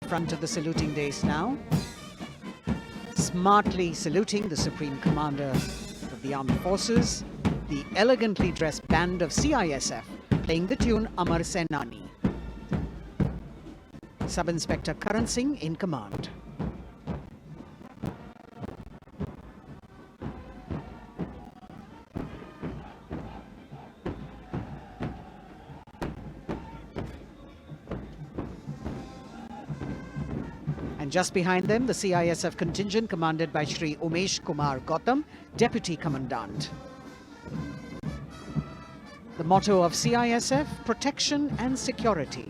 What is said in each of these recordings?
front of the saluting dais now, smartly saluting the Supreme Commander of the Armed Forces, the elegantly dressed band of CISF playing the tune Amar Senani. Sub-Inspector Karan Singh in command. And just behind them, the CISF contingent commanded by Shri Umesh Kumar Gautam, Deputy Commandant. The motto of CISF, protection and security.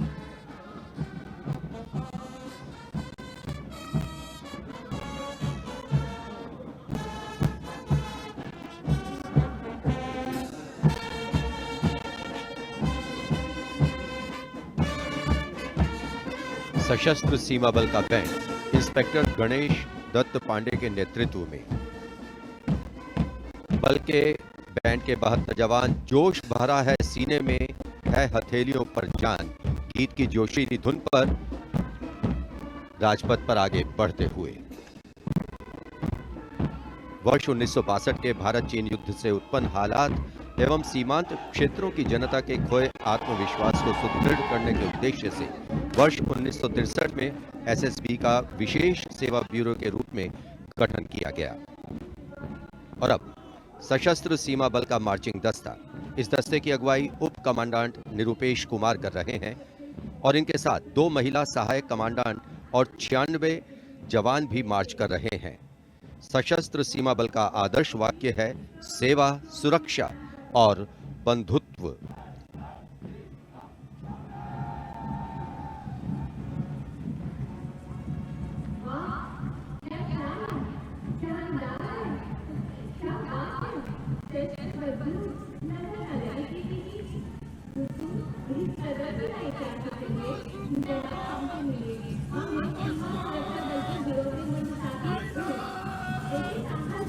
सशस्त्र सीमा बल का band inspector Ganesh Dutt Pandey के नेतृत्व में। बल के band के 72 जवान जोश भरा है सीने में है हथेलियों पर जान गीत की जोशीली धुन पर राजपथ पर आगे बढ़ते हुए। वर्ष 1962 के भारत चीन युद्ध से उत्पन्न हालात एवं सीमांत क्षेत्रों की जनता के खोए आत्मविश्वास को सुदृढ़ करने के उद्देश्य से वर्ष 1963 में एसएसबी का विशेष सेवा ब्यूरो के रूप में गठन किया गया और अब सशस्त्र सीमा बल का मार्चिंग दस्ता। इस दस्ते की अगुवाई उप कमांडेंट निरुपेश कुमार कर रहे हैं और इनके साथ 2 महिला सहायक कमांडेंट और 96 जवान भी मार्च कर रहे हैं। सशस्त्र सीमा बल का आदर्श वाक्य है सेवा, सुरक्षा और बंधुत्व।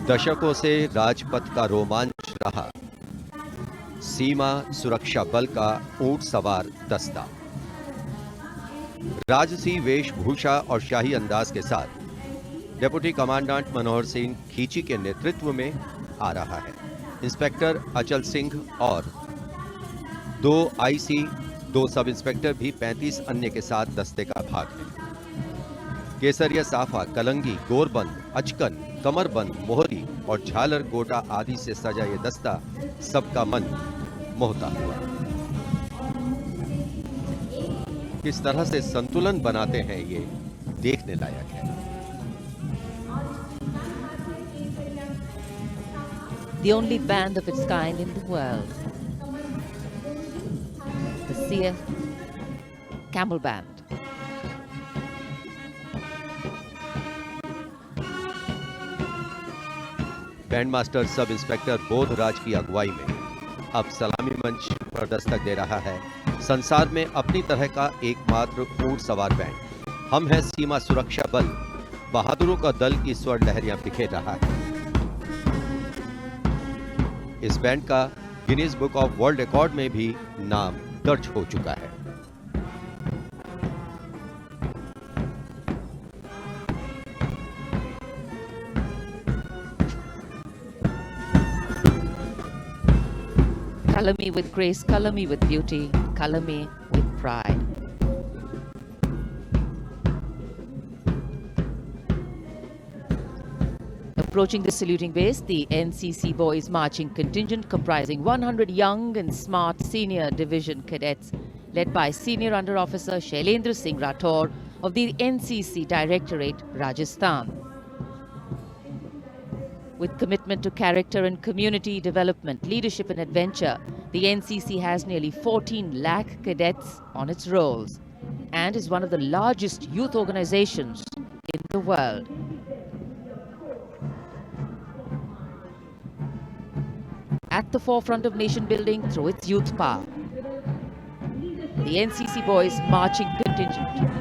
दशकों से राजपथ का रोमांच रहा सीमा सुरक्षा बल का ऊंट सवार दस्ता राजसी वेशभूषा और शाही अंदाज के साथ डिप्टी कमांडेंट मनोहर सिंह खींची के नेतृत्व में आ रहा है। इंस्पेक्टर अचल सिंह और 2 आईसी, 2 सब इंस्पेक्टर भी 35 अन्य के साथ दस्ते का भाग है। केसरिया साफा, कलंगी, गोरबंद, अचकन, कमरबंद, मोहरी और झालर गोटा आदि से सजा ये दस्ता सबका मन मोहता हुआ। किस तरह से संतुलन बनाते हैं ये देखने लायक है। The only band of its kind in the world, the CF Camel Band. Band master sub inspector Bodhraj की अगुवाई में अब सलामी मंच पर दस्तक दे रहा है संसार में अपनी तरह का एकमात्र ऊंट सवार बैंड। हम हैं सीमा सुरक्षा बल, बहादुरों का दल की स्वर लहरियां बिखेर रहा है। इस बैंड का Guinness book of world record में भी नाम दर्ज हो चुका है। Color me with grace, color me with beauty, color me with pride. Approaching the saluting base, the NCC Boys Marching Contingent comprising 100 young and smart senior division cadets led by Senior Under Officer Shailendra Singh Rathore of the NCC Directorate, Rajasthan. With commitment to character and community development, leadership and adventure, the NCC has nearly 14 lakh cadets on its rolls and is one of the largest youth organizations in the world. At the forefront of nation building through its youth power, the NCC Boys Marching Contingent.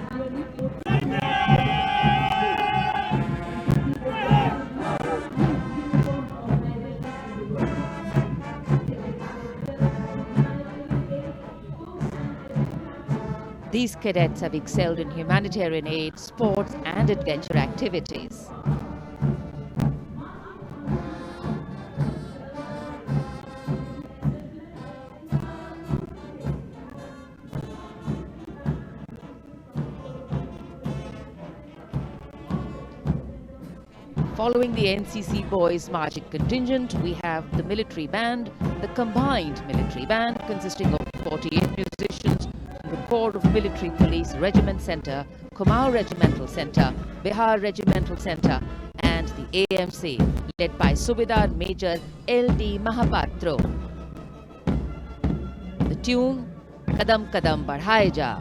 These cadets have excelled in humanitarian aid, sports and adventure activities. Following the NCC Boys Marching Contingent, we have the military band, the combined military band consisting of 48 musicians from the Corps of Military Police Regiment Centre, Kumaon Regimental Centre, Bihar Regimental Centre and the AMC led by Subedar Major L.D. Mahapatro. The tune, Kadam Kadam Badhaye Ja.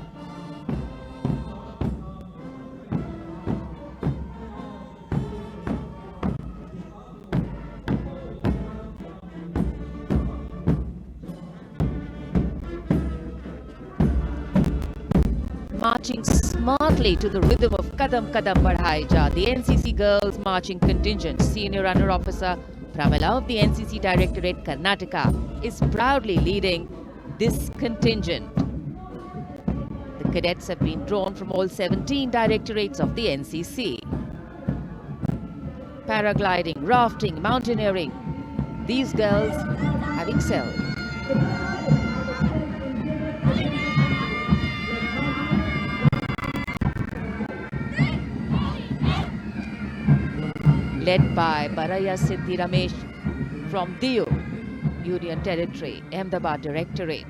Marching smartly to the rhythm of Kadam Kadam Badhaye Ja, the NCC Girls Marching Contingent Senior Under Officer Pramila of the NCC Directorate Karnataka is proudly leading this contingent. The cadets have been drawn from all 17 directorates of the NCC. Paragliding, rafting, mountaineering, these girls have excelled. Led by Baraya Siddhi Ramesh from Diu, Union Territory, Ahmedabad Directorate,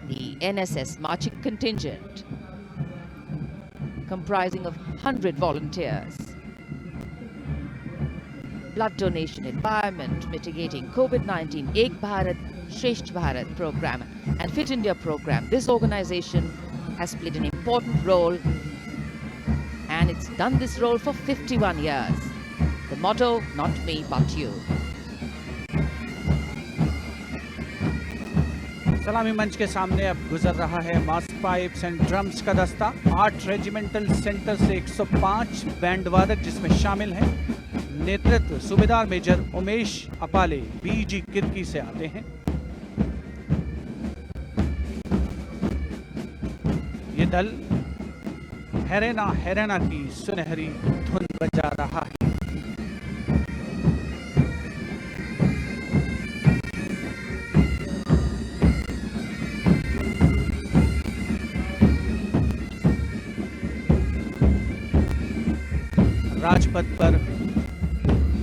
the NSS Marching Contingent, comprising of 100 volunteers. Blood donation environment, mitigating COVID-19, Ek Bharat, Shresht Bharat program and Fit India program. This organization has played an important role and it's done this role for 51 years. The motto, not me but you. सलामी मंच के सामने अब गुजर रहा है मास pipes and drums का दस्ता। 8 रेजिमेंटल सेंटर से 105 बैंड वादक जिसमें शामिल हैं। नेतृत्व सूबेदार मेजर उमेश अपाले बीजी किरकी से आते हैं। ये दल हैरेना हैरेना की सुनहरी धुन बजा रहा है। राजपथ पर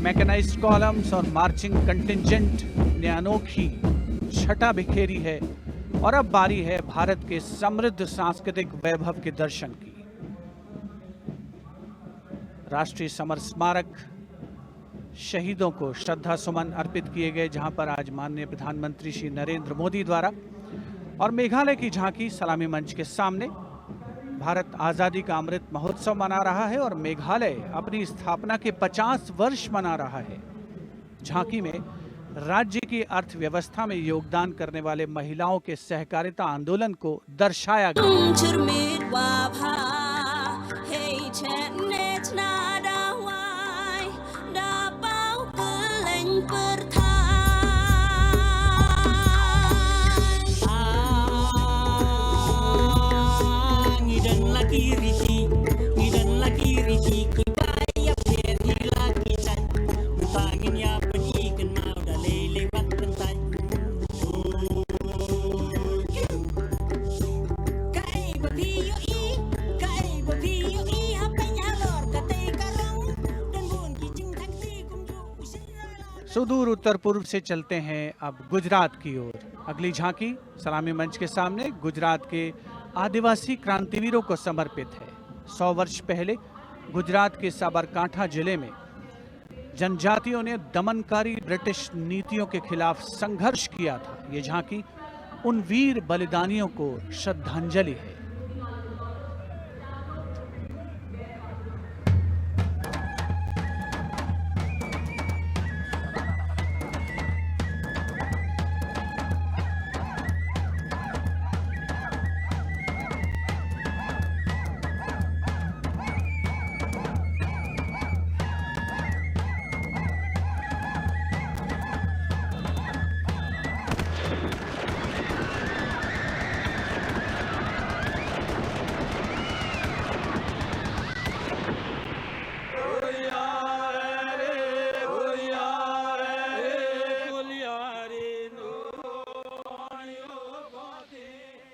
मैकेनाइज्ड कॉलम्स और मार्चिंग कंटिंजेंट ने अनोखी छटा बिखेरी है और अब बारी है भारत के समृद्ध सांस्कृतिक वैभव के दर्शन की। राष्ट्रीय समर स्मारक शहीदों को श्रद्धा सुमन अर्पित किए गए, जहां पर आज माननीय प्रधानमंत्री श्री नरेंद्र मोदी द्वारा और मेघालय की झांकी सलामी मंच के सामने भारत आज़ादी का अमृत महोत्सव मना रहा है और मेघालय अपनी स्थापना के 50 वर्ष मना रहा है। झांकी में राज्य की अर्थव्यवस्था में योगदान करने वाले महिलाओं के सहकारिता आंदोलन को दर्शाया गया। सुदूर उत्तर पूर्व से चलते हैं अब गुजरात की ओर। अगली झांकी सलामी मंच के सामने गुजरात के आदिवासी क्रांतिवीरों को समर्पित है। 100 वर्ष पहले गुजरात के साबरकांठा जिले में जनजातियों ने दमनकारी ब्रिटिश नीतियों के खिलाफ संघर्ष किया था। ये झांकी उन वीर बलिदानियों को श्रद्धांजलि है।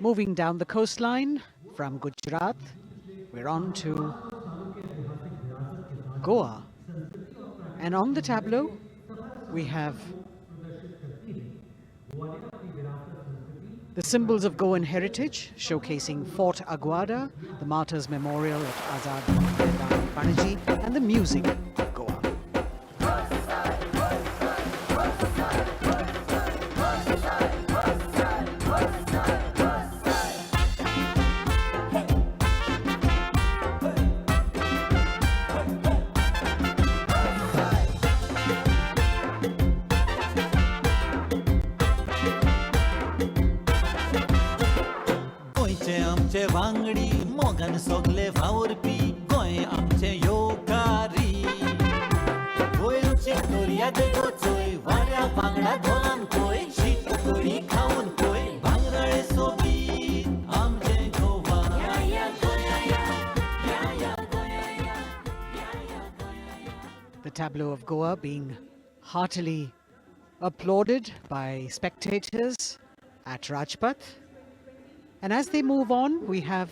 Moving down the coastline from Gujarat, we're on to Goa. And on the tableau, we have the symbols of Goan heritage, showcasing Fort Aguada, the Martyrs Memorial at Azad Maidan Panaji, and the music of Goa. आमचे वांगडी मोगन सोगले वावरपी गोंय आमचे योकारी गोंय आमचे दर्याद गोचोय वाऱ्या वांगडा धोलान कोय शीत कडी खावन कोय भांगराळे सोबीत आमचे Goa The tableau of Goa being heartily applauded by spectators at Rajpath. And as they move on, we have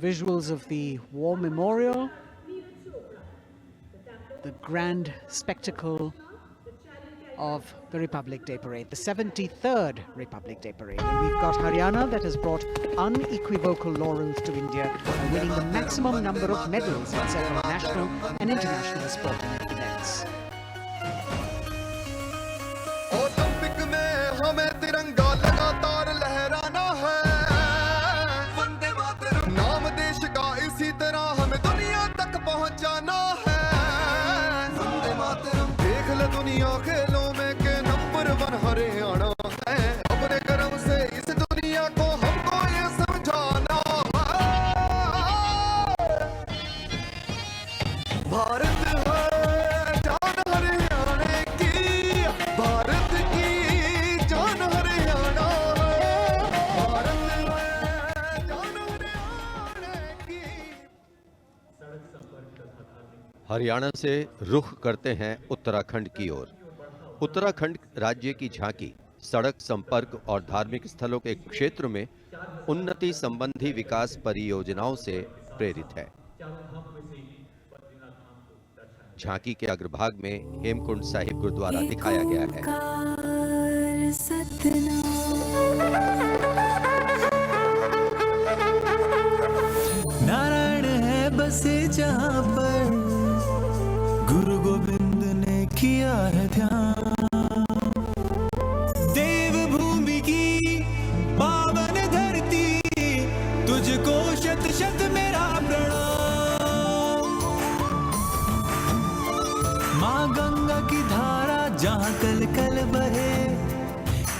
visuals of the War Memorial, the grand spectacle of the Republic Day Parade, the 73rd Republic Day Parade. And we've got Haryana that has brought unequivocal laurels to India by winning the maximum number of medals in several national and international sporting events. Olympic में हमें तिरंगा लगातार लहराना है वंदे मातरम नाम देश का इसी तरह हमें दुनिया तक पहुंचाना है वंदे मातरम देख ले दुनिया खेलों में के नंबर 1 हरियाणा है अपने कर्म से इस दुनिया को हमको ये समझाना है भारत है जान हरियाणा की भारत की जान हरियाणा भारत है जान हरियाणा की हरियाणा से रुख करते हैं उत्तराखंड की ओर। उत्तराखंड राज्य की झांकी सड़क संपर्क और धार्मिक स्थलों के क्षेत्र में उन्नति संबंधी विकास परियोजनाओं से प्रेरित है। झांकी के अग्रभाग में हेमकुंड साहिब गुरुद्वारा दिखाया गया है। नारायण है बसे जहाँ पर गुरु गोविंद ने किया है ध्यान देवभूमि की पावन धरती तुझको शत शत मेरा प्रणाम माँ गंगा की धारा जहाँ कल कल बहे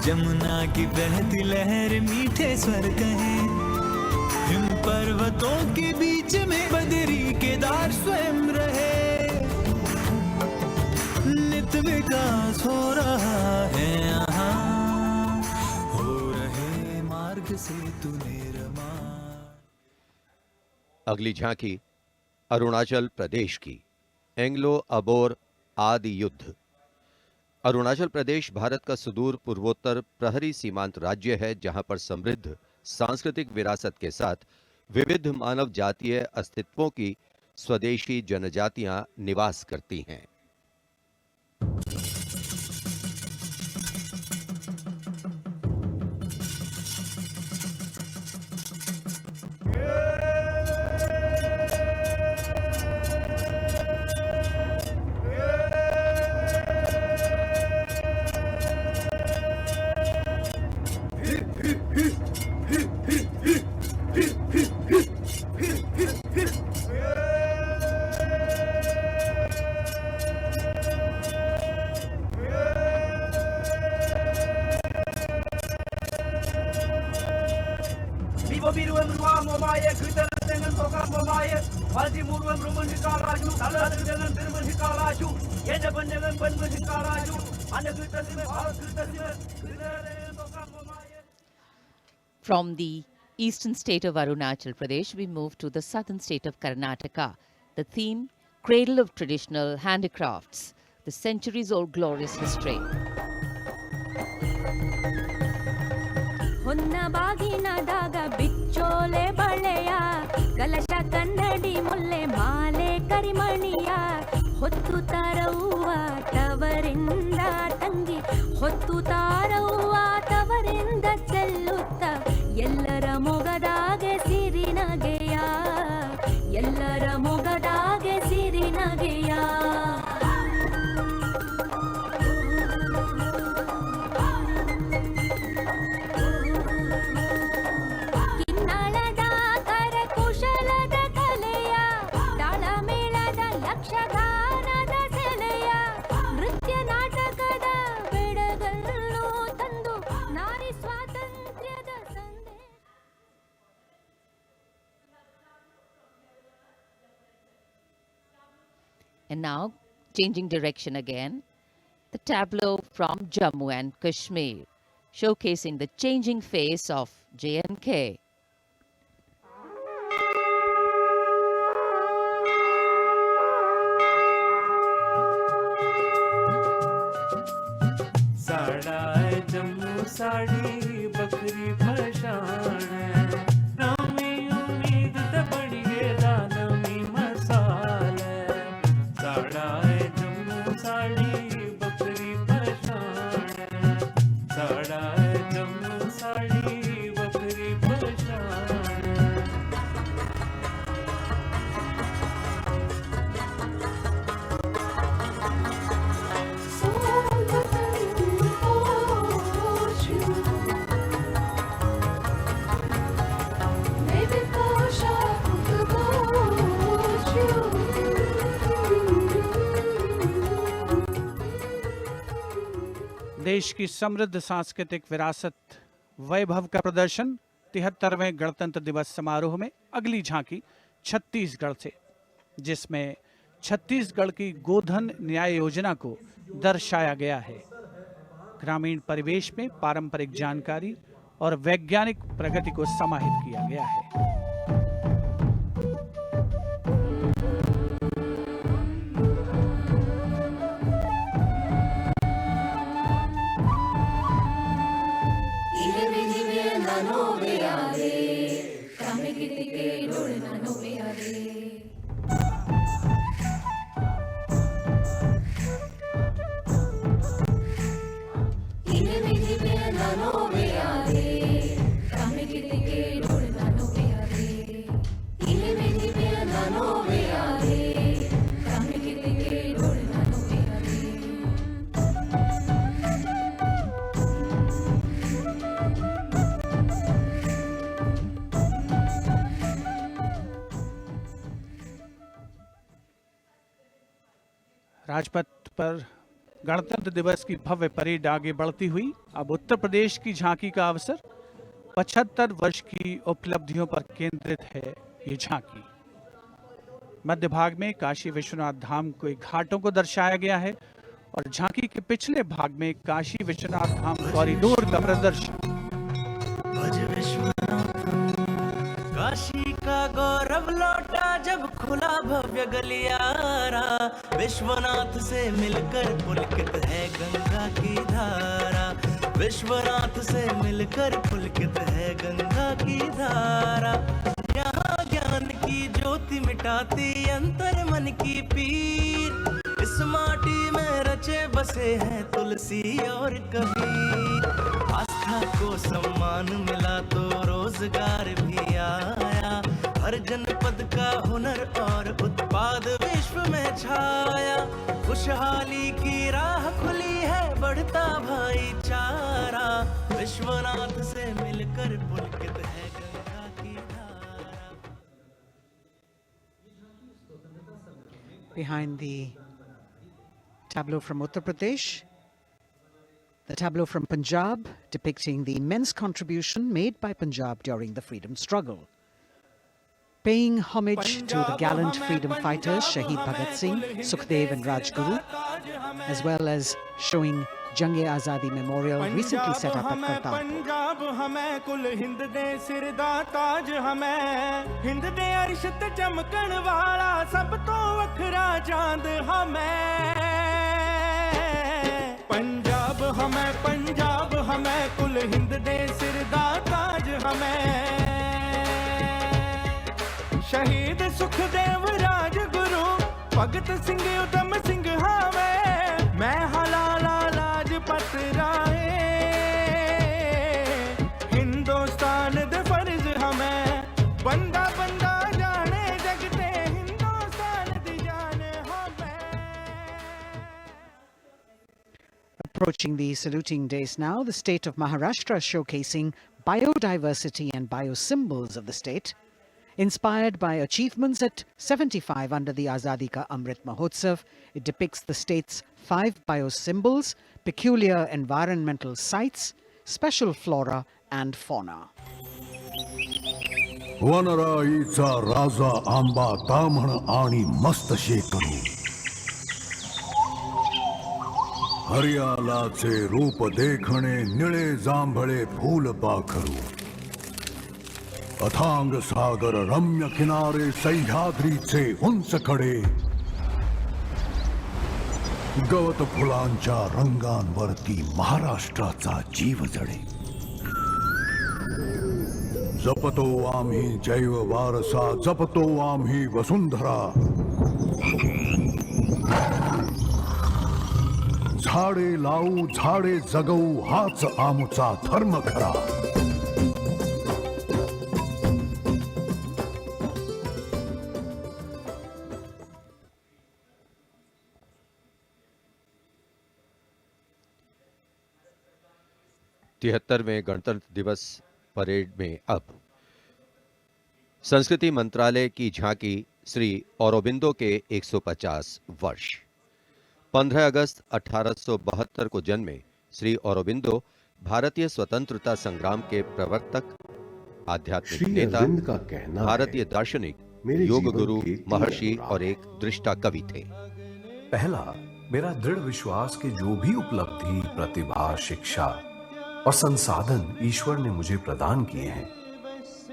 जमुना की बहती लहर मीठे स्वर कहे हिम पर्वतों के बीच में बदरी केदार स्वयं रहे नित विकास हो रहा है यहाँ हो रहे मार्ग से तू निर्मा। अगली झांकी अरुणाचल प्रदेश की एंग्लो अबोर आदि युद्ध। अरुणाचल प्रदेश भारत का सुदूर पूर्वोत्तर प्रहरी सीमांत राज्य है, जहां पर समृद्ध सांस्कृतिक विरासत के साथ विविध मानव जातीय अस्तित्वों की स्वदेशी जनजातियां निवास करती हैं। From the eastern state of Arunachal Pradesh, we move to the southern state of Karnataka. The theme, Cradle of Traditional Handicrafts, the centuries-old glorious history. ಹೊನ್ನ ಬಾಗಿನ ದಾಗ ಬಿಚ್ಚೋಲೆ ಬಳೆಯ ಕಲಶ ಕನ್ನಡಿ ಮುಲ್ಲೆ ಮಾಲೆ ಕರಿಮಣಿಯ ಹೊತ್ತು ತಾರವ್ವ ತವರಿಂದ ತಂಗಿ ಹೊತ್ತು ತಾರವ್ವ ತವರಿಂದ ಚೆಲ್ಲುತ್ತ ಎಲ್ಲರ ಮೊಗದಾಗೆ ಸಿರಿನಗೆಯ ಎಲ್ಲರ ಮೊಗದಾಗೆ ಸಿರಿನಗೆಯ ಕಿನ್ನಳದ ಕರಕುಶಲದ ಕಲೆಯ ತಾಳಮೇಳದ ಯಕ್ಷಗಾನದ ಸೆಲೆಯ ನೃತ್ಯ ನಾಟಕದ ಬೆಳಗನ್ನು ತಂದು ನಾರಿ ಸ್ವಾತಂತ್ರ್ಯದ ಸಂದೇಶ. And now, changing direction again, the tableau from Jammu and Kashmir, showcasing the changing face of J&K. साड़ा है जम्मू साड़ी बकरी भशान नवी उम्मीद ते बड़िए नवी मसाल साड़ा है जम्मू साड़ी बकरी भशान साड़ा है जम्मू साड़ी बकरी भशान देश की समृद्ध सांस्कृतिक विरासत वैभव का प्रदर्शन 73वें गणतंत्र दिवस समारोह में अगली झांकी छत्तीसगढ़ से, जिसमें छत्तीसगढ़ की गोधन न्याय योजना को दर्शाया गया है। ग्रामीण परिवेश में पारंपरिक जानकारी और वैज्ञानिक प्रगति को समाहित किया गया है। राजपथ पर गणतंत्र दिवस की भव्य परेड आगे बढ़ती हुई अब उत्तर प्रदेश की झांकी का अवसर। 75 वर्ष की उपलब्धियों पर केंद्रित है ये झांकी। मध्य भाग में काशी विश्वनाथ धाम के घाटों को दर्शाया गया है और झांकी के पिछले भाग में काशी विश्वनाथ धाम कॉरिडोर का प्रदर्शन। भज विश्वनाथ काशी का गौरव लौटा जब खुला भव्य गलियारा विश्वनाथ से मिलकर पुलकित है गंगा की धारा विश्वनाथ से मिलकर पुलकित है गंगा की धारा यहाँ ज्ञान की ज्योति मिटाती अंतर मन की पीर इस माटी में रचे बसे हैं तुलसी और कबीर आस्था को सम्मान मिला तो रोजगार भी आया हर जनपद का हुनर और उत्पाद विश्व में छाया खुशहाली की राह खुली है बढ़ता भाईचारा विश्वनाथ से मिलकर पुलकित है गंगा की धारा। Behind the tableau from Uttar Pradesh, the tableau from Punjab depicting the immense contribution made by Punjab during the freedom struggle. Paying homage to the gallant freedom fighters Shahid Bhagat Singh, Sukhdev and Rajguru, as well as showing Jang-e-Azadi Memorial recently set up at Kartarpur. Punjab हमें कुल हिंद दे सिर दा ताज हमें हिंद दे अर्श ते चमकण वाला सब तो वखरा चांद हमें पंजाब हमें कुल हिंद दे सिर दा ताज हमें। शहीद सुखदेव राजगुरु भगत सिंह उधम सिंह हावे, मैं हलाला लाजपत राय, हिंदुस्तान दे फर्ज हमें, बंदा बंदा जाने जगते हिंदुस्तान दी जान हमें। Approaching the saluting days now, the state of Maharashtra showcasing biodiversity and biosymbols of the state. Inspired by achievements at 75 under the Azadi Ka Amrit Mahotsav, it depicts the state's 5 biosymbols, peculiar environmental sites, special flora and fauna. वनराईचा राजा आंबा ताम्हण आणि मस्त शेकरू, हरियालाचे रूप देखणे निळे जांभळे फूल पाखरू, अथांग सागर रम्य किनारे सह्याद्रीचे उंच कडे, गवत फुलांच्या रंगांवरती महाराष्ट्राचा जीव जडे, जपतो आम्ही जैव वारसा, जपतो आम्ही वसुंधरा, झाडे लावू झाडे जगवू हाच आमचा धर्म खरा। तिहत्तरवें गणतंत्र दिवस परेड में अब संस्कृति मंत्रालय की झांकी श्री औरोबिंदो के 150 वर्ष। 15 अगस्त 1872 को जन्मे श्री औरोबिंदो भारतीय स्वतंत्रता संग्राम के प्रवर्तक, आध्यात्मिक नेता, भारतीय दार्शनिक, योग गुरु, महर्षि और एक दृष्टा कवि थे। पहला, मेरा दृढ़ विश्वास कि जो भी उपलब्धि, प्रतिभा, शिक्षा और संसाधन ईश्वर ने मुझे प्रदान किए हैं,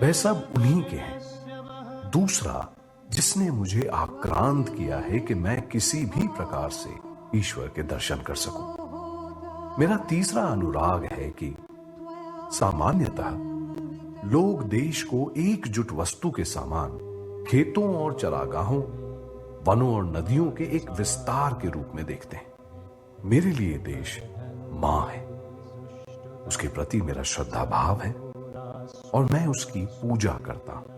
वह सब उन्हीं के हैं। दूसरा, जिसने मुझे आक्रांत किया है कि मैं किसी भी प्रकार से ईश्वर के दर्शन कर सकूं। मेरा तीसरा अनुराग है कि सामान्यतः लोग देश को एकजुट वस्तु के समान खेतों और चरागाहों, वनों और नदियों के एक विस्तार के रूप में देखते हैं। मेरे लिए देश मां है, उसके प्रति मेरा श्रद्धा भाव है और मैं उसकी पूजा करता हूं।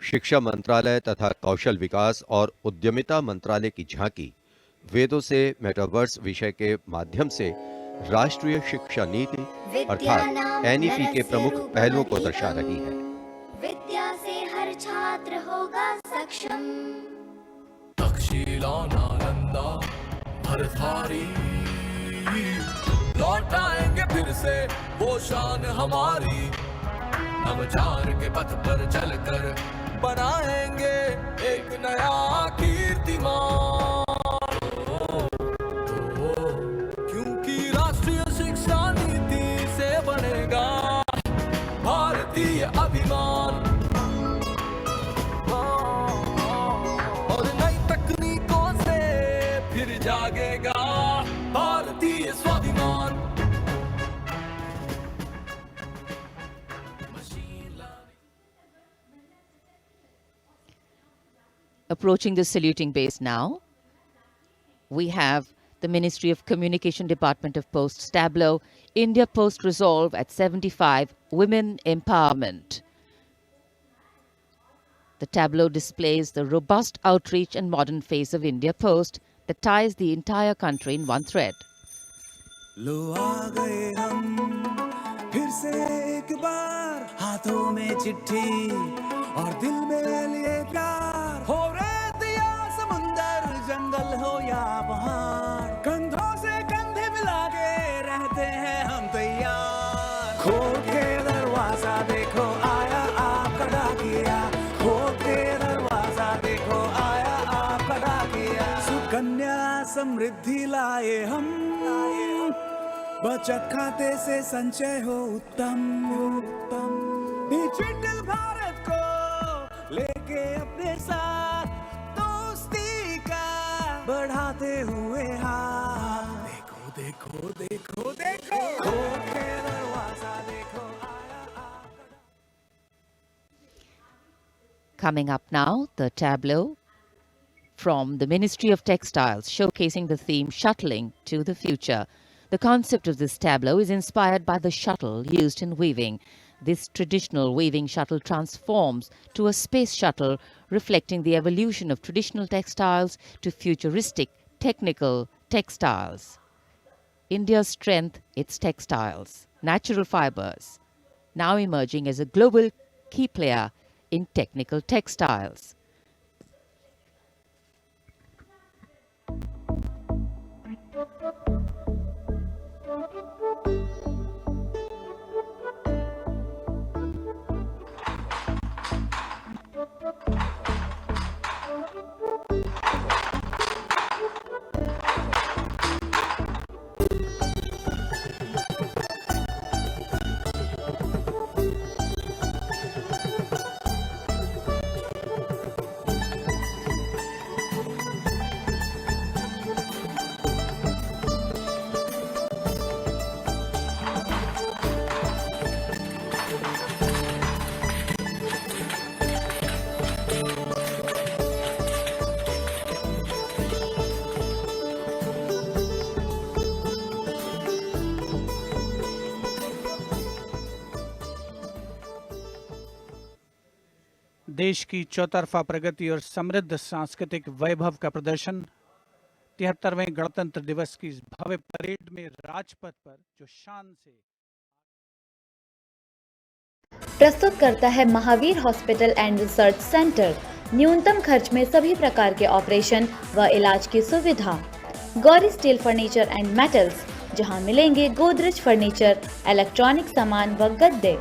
शिक्षा मंत्रालय तथा कौशल विकास और उद्यमिता मंत्रालय की झांकी वेदों से मेटावर्स विषय के माध्यम से राष्ट्रीय शिक्षा नीति अर्थात एनईपी के प्रमुख पहलुओं को दर्शा रही है। विद्या से हर छात्र होगा सक्षम। तक्षशिला नालंदा भरथारी, लौटाएंगे फिर से वो शान हमारी। नवचार के पथ पर चलकर बनाएंगे एक नया कीर्तिमान। क्योंकि राष्ट्रीय शिक्षा नीति से बनेगा भारतीय अभिमान। और नई तकनीकों से फिर जागेगा भारतीय स्वाभिमान। Approaching the saluting base now, we have the Ministry of Communication Department of Posts tableau, India Post Resolve at 75, Women Empowerment. The tableau displays the robust outreach and modern face of India Post that ties the entire country in one thread. लो आ गए हम फिर से एक बार, हाथों में चिट्ठी और दिल में लिए प्यार। हो रेत या समुंदर, जंगल हो या पहाड़, कंधों से कंधे मिला के रहते हैं हम तैयार। खोल के दरवाजा देखो आया आपका डाकिया, खोल के दरवाजा देखो आया आपका डाकिया। सुकन्या समृद्धि लाए हम, बचत खाते से संचय हो उत्तम उत्तम। डिजिटल भारत को लेके अपने साथ देखो देखो देखो खोल के दरवाजा देखो Coming up now, the tableau from the Ministry of Textiles showcasing the theme Shuttling to the Future. The concept of this tableau is inspired by the shuttle used in weaving. This traditional weaving shuttle transforms to a space shuttle, reflecting the evolution of traditional textiles to futuristic technical textiles. India's strength, its textiles, natural fibers, now emerging as a global key player in technical textiles. देश की चौतरफा प्रगति और समृद्ध सांस्कृतिक वैभव का प्रदर्शन 73वें गणतंत्र दिवस की इस भव्य परेड में राजपथ पर जो शान से प्रस्तुत करता है Mahavir hospital and research centre. न्यूनतम खर्च में सभी प्रकार के ऑपरेशन व इलाज की सुविधा। Gauri steel furniture and metals, जहां मिलेंगे गोदरेज फर्नीचर, इलेक्ट्रॉनिक सामान व गद्दे।